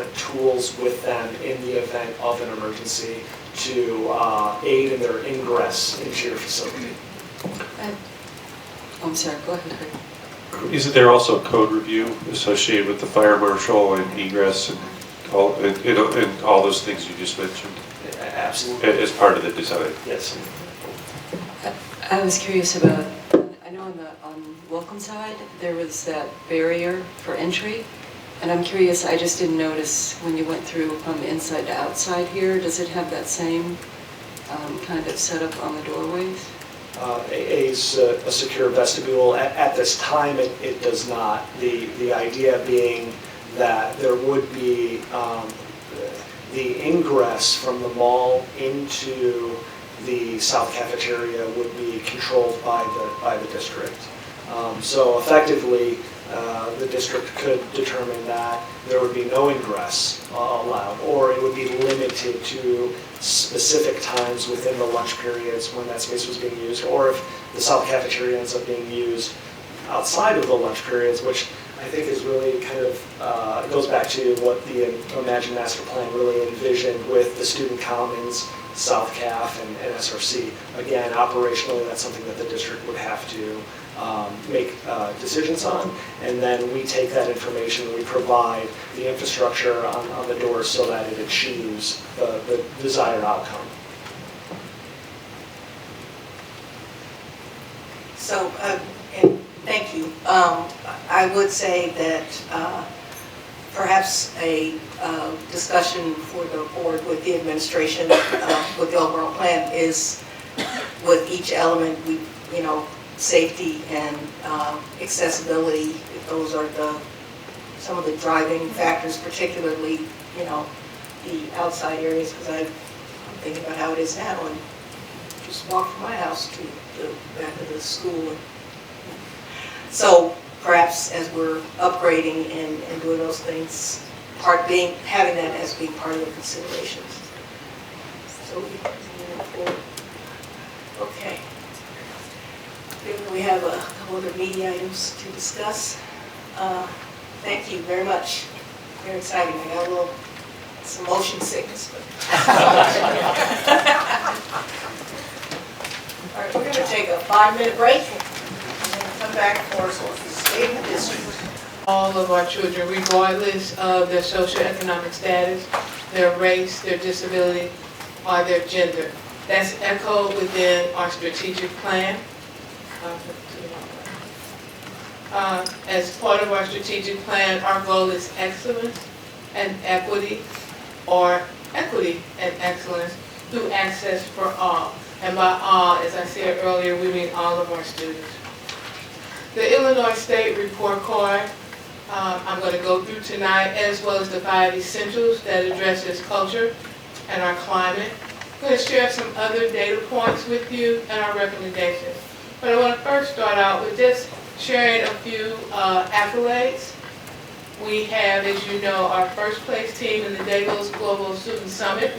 different tools with them in the event of an emergency to aid in their ingress into your facility. I'm sorry, go ahead, Craig. Isn't there also a code review associated with the fire marshal and egress and all those things you just mentioned? Absolutely. As part of the design? Yes. I was curious about, I know on the welcome side, there was that barrier for entry, and I'm curious, I just didn't notice when you went through from inside to outside here, does it have that same kind of setup on the doorways? A secure vestibule. At this time, it does not. The idea being that there would be the ingress from the mall into the south cafeteria would be controlled by the district. So effectively, the district could determine that there would be no ingress allowed, or it would be limited to specific times within the lunch periods when that space was being used, or if the south cafeteria ends up being used outside of the lunch periods, which I think is really kind of, goes back to what the Imagine Master Plan really envisioned with the student commons, South CAF, and SRC. Again, operationally, that's something that the district would have to make decisions on, and then we take that information, we provide the infrastructure on the doors so that it achieves the desired outcome. So, and thank you. I would say that perhaps a discussion for the board with the administration, with the overall plan, is with each element, safety and accessibility. Those are some of the driving factors, particularly, the outside areas, because I'm thinking about how it is now, and just walk from my house to the back of the school. So perhaps as we're upgrading and doing those things, having that as being part of the considerations. So we move forward. Okay. We have a couple other media items to discuss. Thank you very much. Very exciting. I got some motion sickness. But all right, we're going to take a 5-minute break and then come back for State of the District. All of our children, regardless of their socioeconomic status, their race, their disability, or their gender. That's echoed within our strategic plan. As part of our strategic plan, our goal is excellence and equity, or equity and excellence through access for all. And by all, as I said earlier, we mean all of our students. The Illinois State Report Card, I'm going to go through tonight, as well as the 5 essentials that addresses culture and our climate. I'm going to share some other data points with you and our recommendations. But I want to first start out with just sharing a few accolades. We have, as you know, our first place team in the Davos Global Student Summit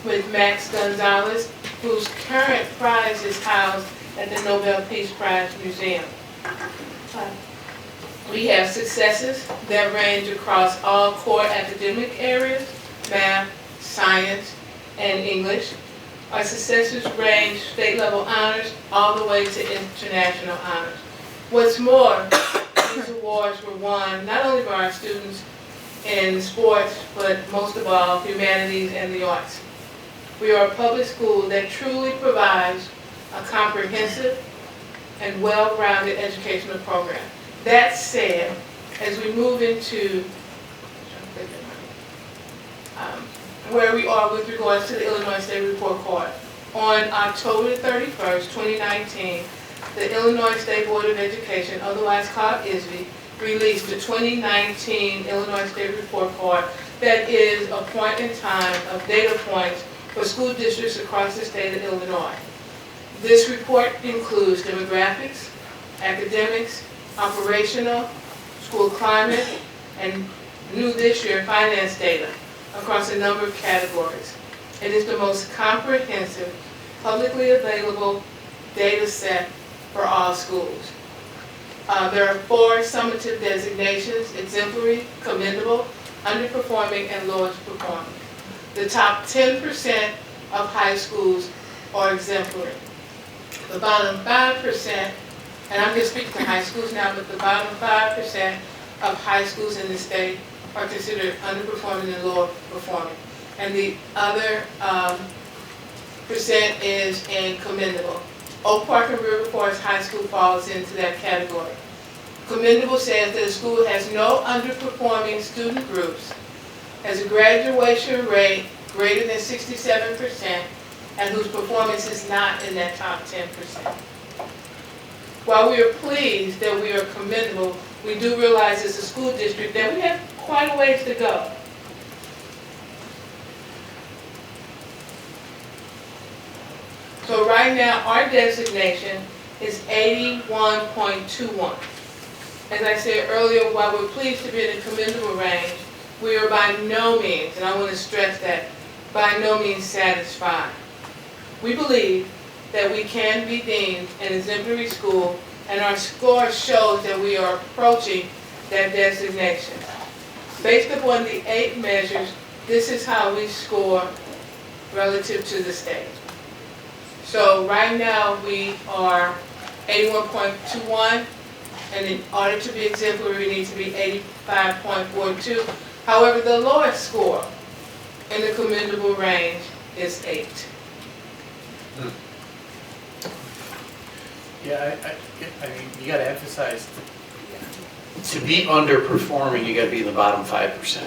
with Max Gonzalez, whose current prize is housed at the Nobel Peace Prize Museum. We have successes that range across all core academic areas, math, science, and English. Our successes range state-level honors all the way to international honors. What's more, these awards were won not only by our students in sports, but most of all, humanities and the arts. We are a public school that truly provides a comprehensive and well-rounded educational program. That said, as we move into where we are with regards to the Illinois State Report Card, on October 31st, 2019, the Illinois State Board of Education, otherwise called ISB, released the 2019 Illinois State Report Card that is a point in time of data points for school districts across the state of Illinois. This report includes demographics, academics, operational, school climate, and new this year, finance data across a number of categories. It is the most comprehensive, publicly available data set for all schools. There are 4 summative designations: exemplary, commendable, underperforming, and lowest performing. The top 10% of high schools are exemplary. The bottom 5%, and I'm just speaking to high schools now, but the bottom 5% of high schools in the state are considered underperforming and lower performing. And the other percent is in commendable. Oak Park and River Forest High School falls into that category. Commendable says that a school has no underperforming student groups, has a graduation rate greater than 67%, and whose performance is not in that top 10%. While we are pleased that we are commendable, we do realize as a school district that we have quite a ways to go. So right now, our designation is 81.21. As I said earlier, while we're pleased to be in the commendable range, we are by no means, and I want to stress that, by no means satisfied. We believe that we can be deemed an exemplary school, and our score shows that we are approaching that designation. Based upon the 8 measures, this is how we score relative to the state. So right now we are 81.21, and in order to be exemplary, we need to be 85.42. However, the lowest score in the commendable range is 8. Yeah, I mean, you gotta emphasize, to be underperforming, you gotta be in the bottom 5%.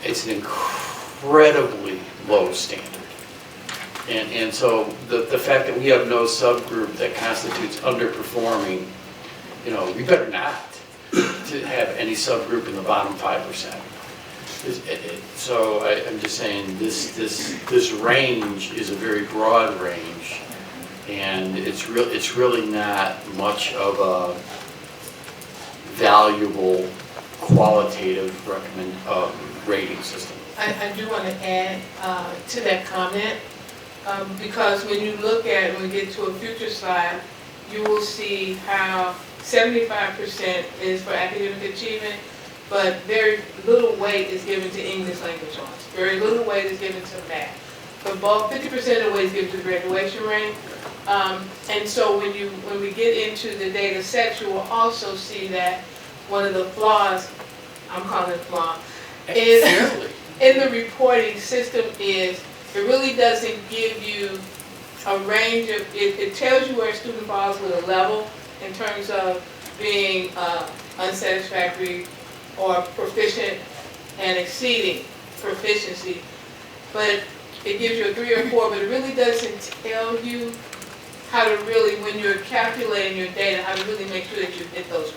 It's an incredibly low standard. And so the fact that we have no subgroup that constitutes underperforming, you know, we better not to have any subgroup in the bottom 5%. So I'm just saying this range is a very broad range, and it's really not much of a valuable qualitative rating system. I do want to add to that comment, because when you look at, when we get to a future slide, you will see how 75% is for academic achievement, but very little weight is given to English language arts. Very little weight is given to math. But both 50% of the weight is given to the graduation rate. And so when we get into the data sets, you will also see that one of the flaws, I'm calling it flaw, is in the reporting system is it really doesn't give you a range of, it tells you where a student falls with a level in terms of being unsatisfactory or proficient and exceeding proficiency. But it gives you a 3 or 4, but it really doesn't tell you how to really, when you're calculating your data, how to really make sure that you hit those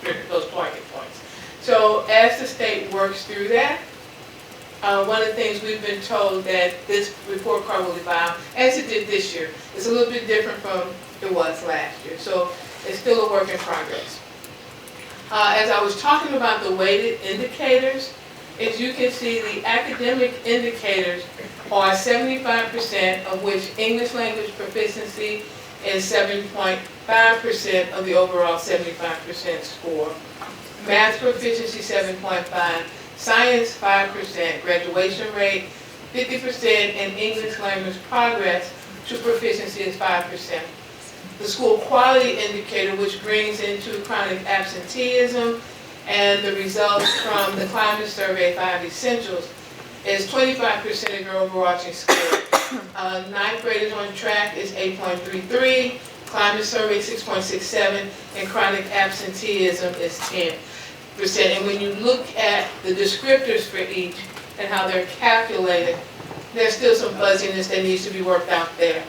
target points. So as the state works through that, one of the things we've been told that this report card will evolve, as it did this year. It's a little bit different from it was last year. So it's still a work in progress. As I was talking about the weighted indicators, as you can see, the academic indicators are 75%, of which English language proficiency is 7.5% of the overall 75% score. Math proficiency 7.5%, science 5%, graduation rate 50%, and English language progress to proficiency is 5%. The school quality indicator, which brings into chronic absenteeism and the results from the climate survey 5 essentials, is 25% of your overarching score. Ninth graders on track is 8.33, climate survey 6.67, and chronic absenteeism is 10%. And when you look at the descriptors for each and how they're calculated, there's still some fuzziness that needs to be worked out there.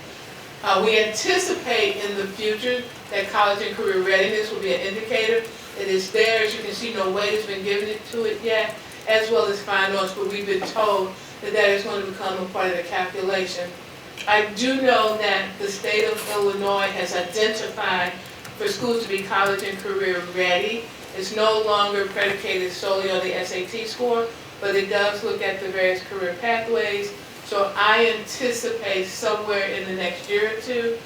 We anticipate in the future that college and career readiness will be an indicator. It is there, as you can see, no weight has been given to it yet, as well as fine arts, but we've been told that that is going to become a part of the calculation. I do know that the state of Illinois has identified for schools to be college and career ready. It's no longer predicated solely on the SAT score, but it does look at the various career pathways. So I anticipate somewhere in the next year or two,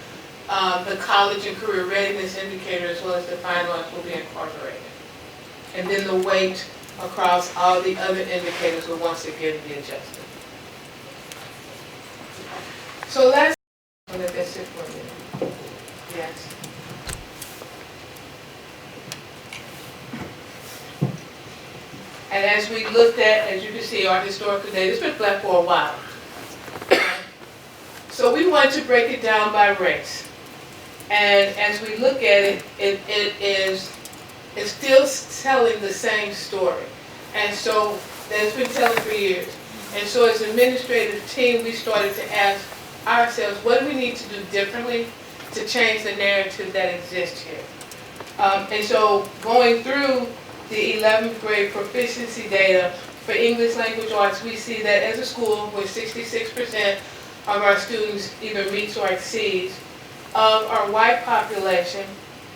the college and career readiness indicator as well as the fine arts will be incorporated. And then the weight across all the other indicators will once again be adjusted. So let's let that sit for a minute. Yes. And as we looked at, as you can see, our historical data, it's been flat for a while. So we wanted to break it down by race. And as we look at it, it's still telling the same story. And so that's been telling for years. And so as an administrative team, we started to ask ourselves, what do we need to do differently to change the narrative that exists here? And so going through the 11th grade proficiency data for English language arts, we see that as a school where 66% of our students either meets or exceeds, of our white population,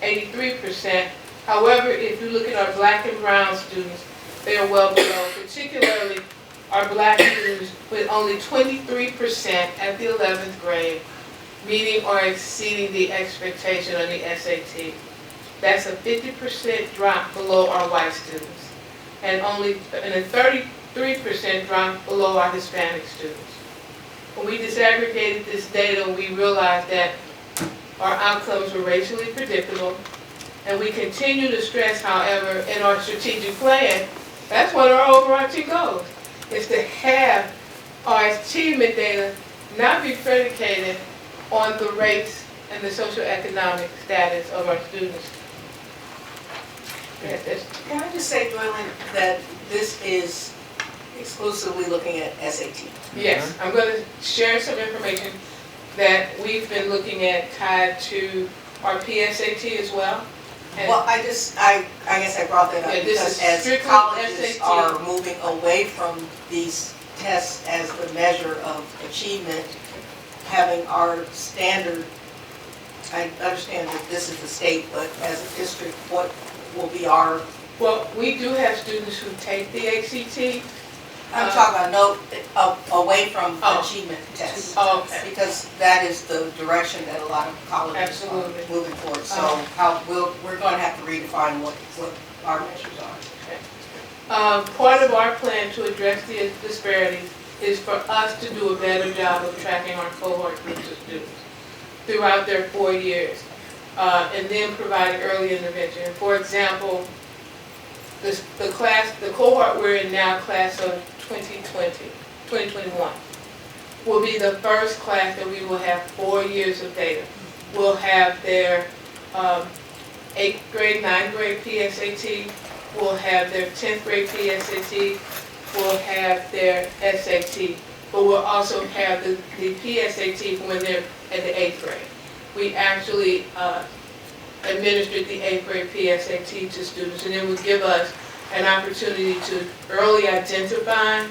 83%. However, if you look at our black and brown students, they are well below, particularly our black students with only 23% at the 11th grade meeting or exceeding the expectation on the SAT. That's a 50% drop below our white students, and a 33% drop below our Hispanic students. When we disaggregated this data, we realized that our outcomes were racially predictable, and we continue to stress, however, in our strategic plan, that's one of our overarching goals, is to have our achievement data not be predicated on the race and the socioeconomic status of our students. Can I just say, Dwayne, that this is exclusively looking at SAT? Yes, I'm going to share some information that we've been looking at tied to our PSAT as well. And Well, I guess I brought that up Yeah, this because is as strictly colleges SAT. are moving away from these tests as the measure of achievement, having our standard, I understand that this is the state, but as a district, what will be our, well, we do have students who take the ACT. I'm talking about away from Oh. achievement tests. Oh, okay. Because that is the direction that a lot of colleges Absolutely. are moving towards. So Oh. we're going to have to redefine what our measures are. Part of our plan to address the disparities is for us to do a better job of tracking our cohort groups of students throughout their 4 years, and then providing early intervention. For example, the cohort we're in now, class of 2021, will be the first class that we will have 4 years of data. We'll have their 8th grade, 9th grade PSAT, we'll have their 10th grade PSAT, we'll have their SAT, but we'll also have the PSAT when they're at the 8th grade. We actually administered the 8th grade PSAT to students, and it would give us an opportunity to early identify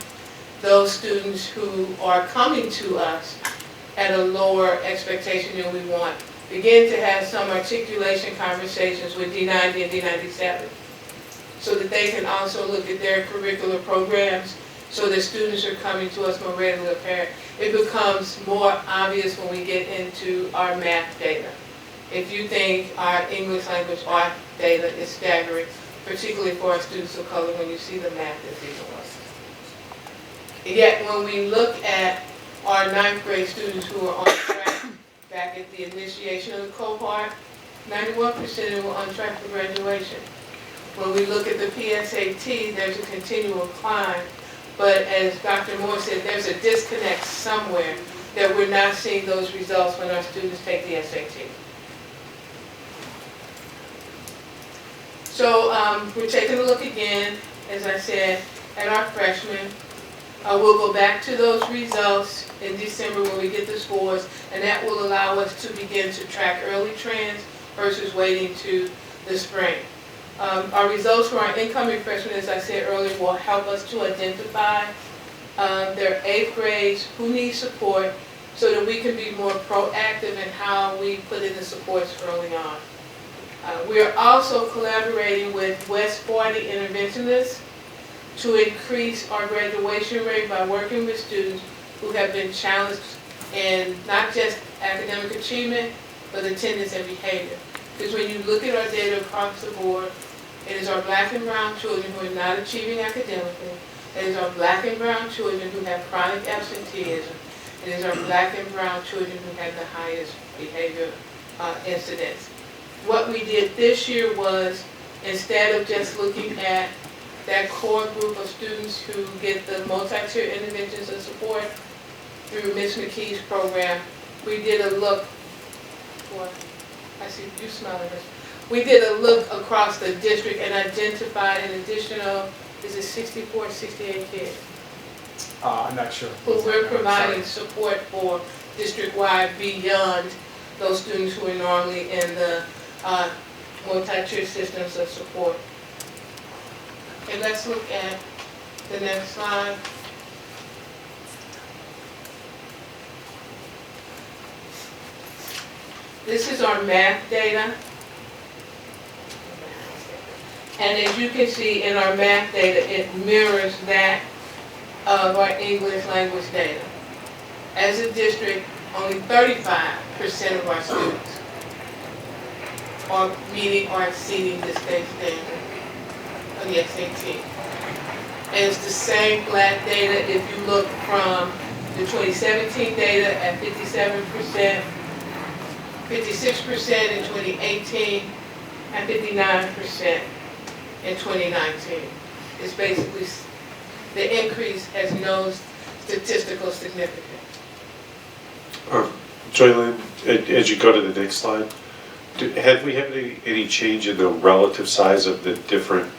those students who are coming to us at a lower expectation than we want. Begin to have some articulation conversations with D90 and D97 so that they can also look at their curricular programs so that students are coming to us more readily apparent. It becomes more obvious when we get into our math data. If you think our English language art data is staggering, particularly for our students of color, when you see the math that's even worse. Yet when we look at our 9th grade students who are on track back at the initiation of the cohort, 91% were on track for graduation. When we look at the PSAT, there's a continual climb, but as Dr. Moore said, there's a disconnect somewhere that we're not seeing those results when our students take the SAT. So we're taking a look again, as I said, at our freshmen. We'll go back to those results in December when we get the scores, and that will allow us to begin to track early trends versus waiting to the spring. Our results for our incoming freshmen, as I said earlier, will help us to identify their 8th grades who need support so that we can be more proactive in how we put in the supports early on. We are also collaborating with West 40 interventionists to increase our graduation rate by working with students who have been challenged in not just academic achievement, but attendance and behavior. Because when you look at our data across the board, It is our black and brown children who are not achieving academically. It is our black and brown children who have chronic absenteeism. It is our black and brown children who have the highest behavior incidents. What we did this year was, instead of just looking at that core group of students who get the multi-tier interventions and support through Ms. McKee's program, we did a look, I see you smiling. We did a look across the district and identified an additional, is it 64 or 68 kids? I'm not sure. Who we're providing support for district-wide beyond those students who are normally in the multi-tier systems of support. Okay, let's look at the next slide. This is our math data. And as you can see in our math data, it mirrors that of our English language data. As a district, only 35% of our students are meeting or exceeding the state standard of the SAT. And it's the same flat data if you look from the 2017 data at 57%, 56% in 2018, and 59% in 2019. It's basically, the increase has no statistical significance. Joylyn, as you go to the next slide, have we had any change in the relative size of the different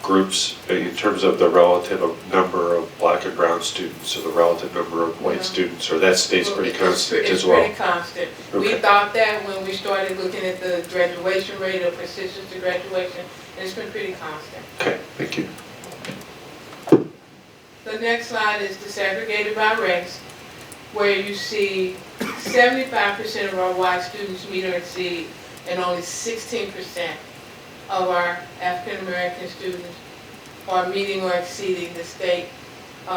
groups in terms of the relative number of black and brown students or the relative number of white students, or that stays pretty constant as well? It's pretty constant. Okay. We thought that when we started looking at the graduation rate or persistence to graduation, and it's been pretty constant. Okay, thank you. The next slide is disaggregated by race, where you see 75% of our white students meet or exceed, and only 16% of our African American students are meeting or exceeding the state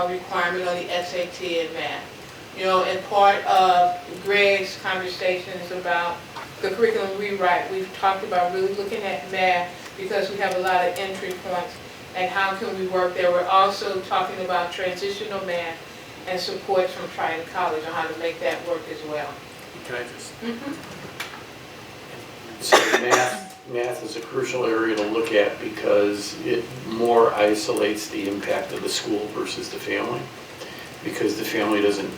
requirement on the SAT and math. You know, and part of Greg's conversations about the curriculum rewrite, we've talked about really looking at math because we have a lot of entry points and how can we work there. We're also talking about transitional math and support from Triton College on how to make that work as well. Can I just? Mm-hmm. So math is a crucial area to look at because it more isolates the impact of the school versus the family. Because the family doesn't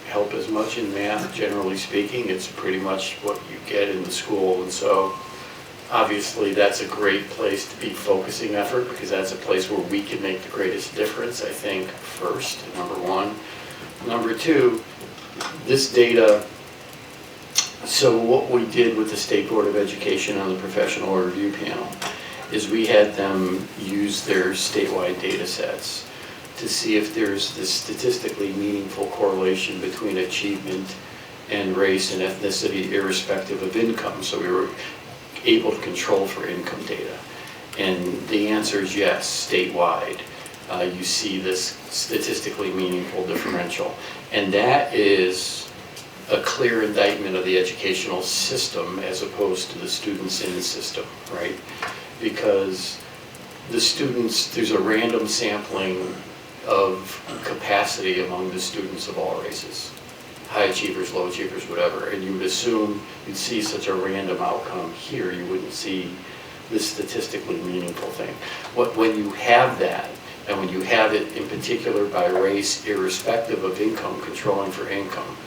help as much in math, generally speaking. It's pretty much what you get in the school. And so obviously that's a great place to be focusing effort because that's a place where we can make the greatest difference, I think, first, number one. Number two, this data. So what we did with the State Board of Education on the professional review panel is we had them use their statewide data sets to see if there's this statistically meaningful correlation between achievement and race and ethnicity irrespective of income. So we were able to control for income data. And the answer is yes, statewide. You see this statistically meaningful differential. And that is a clear indictment of the educational system as opposed to the students in the system, right? Because the students, there's a random sampling of capacity among the students of all races. High achievers, low achievers, whatever. And you would assume you'd see such a random outcome here. You wouldn't see this statistically meaningful thing. When you have that, and when you have it in particular by race, irrespective of income, controlling for income,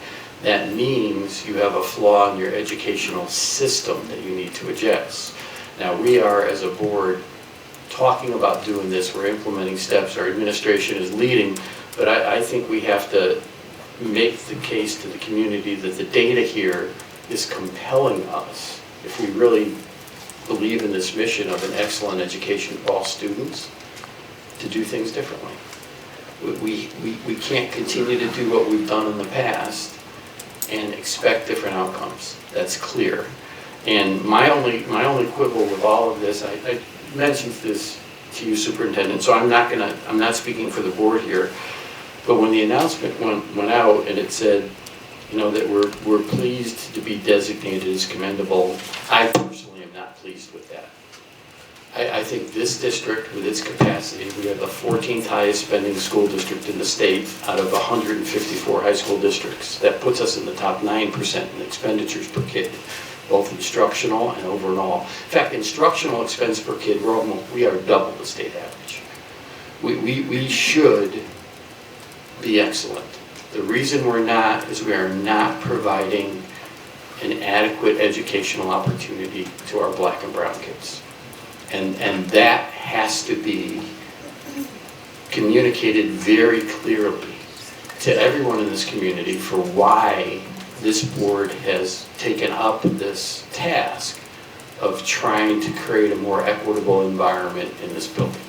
that means you have a flaw in your educational system that you need to address. Now we are, as a board, talking about doing this. We're implementing steps. Our administration is leading, but I think we have to make the case to the community that the data here is compelling us, if we really believe in this mission of an excellent education for all students, to do things differently. We can't continue to do what we've done in the past and expect different outcomes. That's clear. And my only quibble with all of this, I mentioned this to you, Superintendent, so I'm not speaking for the board here, but when the announcement went out and it said, you know, that we're pleased to be designated as commendable, I personally am not pleased with that. I think this district, with its capacity, we have the 14th highest spending school district in the state out of 154 high school districts. That puts us in the top 9% in expenditures per kid, both instructional and overall. In fact, instructional expense per kid, we are double the state average. We should be excellent. The reason we're not is we are not providing an adequate educational opportunity to our black and brown kids. And that has to be communicated very clearly to everyone in this community for why this board has taken up this task of trying to create a more equitable environment in this building.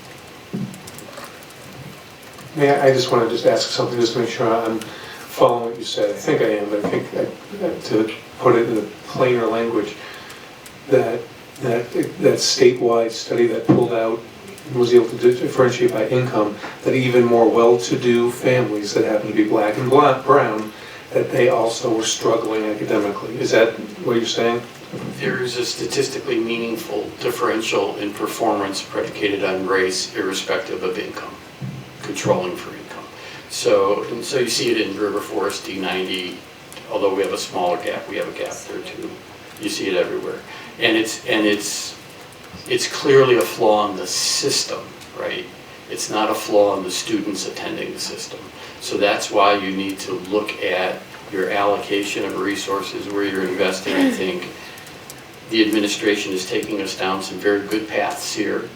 I just want to just ask something just to make sure I'm following what you said. I think I am, but I think to put it in a plainer language, that statewide study that pulled out and was able to differentiate by income, that even more well-to-do families that happen to be black and brown, that they also were struggling academically. Is that what you're saying? There is a statistically meaningful differential in performance predicated on race, irrespective of income, controlling for income. So you see it in River Forest, D200, although we have a smaller gap, we have a gap there too. You see it everywhere. And it's clearly a flaw in the system, right? It's not a flaw in the students attending the system. So that's why you need to look at your allocation of resources, where you're investing. I think the administration is taking us down some very good paths here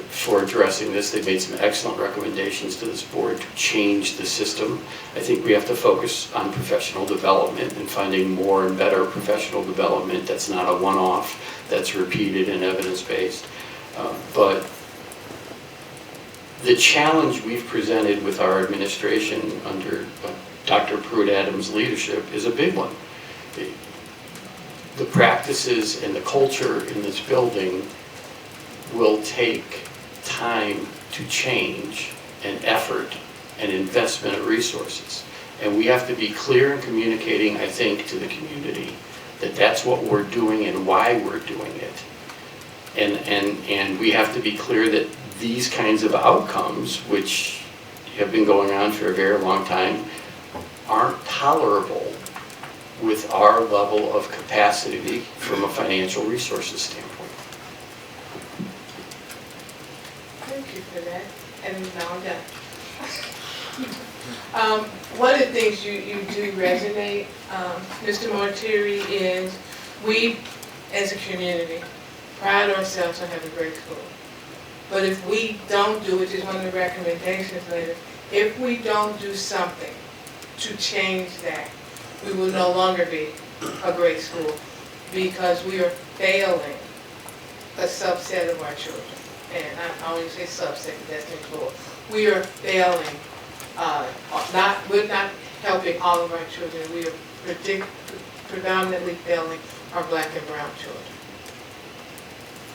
for addressing this. They've made some excellent recommendations to this board to change the system. I think we have to focus on professional development and finding more and better professional development that's not a one-off, that's repeated and evidence-based. But the challenge we've presented with our administration under Dr. Pruitt-Adams' leadership is a big one. The practices and the culture in this building will take time to change, and effort and investment of resources. And we have to be clear in communicating, I think, to the community that that's what we're doing and why we're doing it. And we have to be clear that these kinds of outcomes, which have been going on for a very long time, aren't tolerable with our level of capacity from a financial resources standpoint. Thank you for that, and now I'm done. One of the things you do resonate, Mr. Mortieri, is we, as a community, pride ourselves on having a great school. But if we don't do, which is one of the recommendations later, if we don't do something to change that, we will no longer be a great school, because we are failing a subset of our children. And I always say subset, that's included. We are failing, we're not helping all of our children. We are predominantly failing our black and brown children.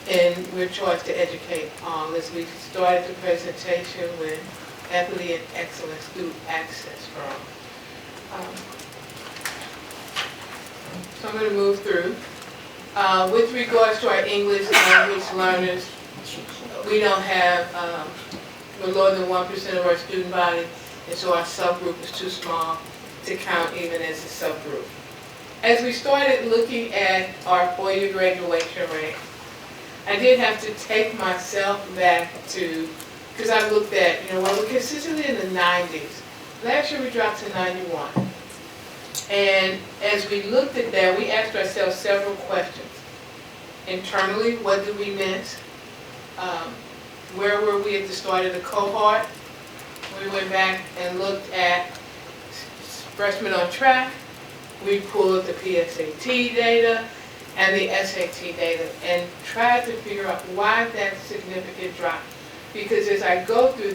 And we're charged to educate all. As we started the presentation with equity and excellence through access from. So I'm going to move through. With regards to our English language learners, we don't have, we're lower than 1% of our student body, and so our subgroup is too small to count even as a subgroup. As we started looking at our four-year graduation rate, I did have to take myself back to, because I looked at, well, we're consistently in the 90s. Last year we dropped to 91. And as we looked at that, we asked ourselves several questions. Internally, what did we miss? Where were we at the start of the cohort? We went back and looked at freshmen on track. We pulled the PSAT data and the SAT data and tried to figure out why that significant drop. Because as I go through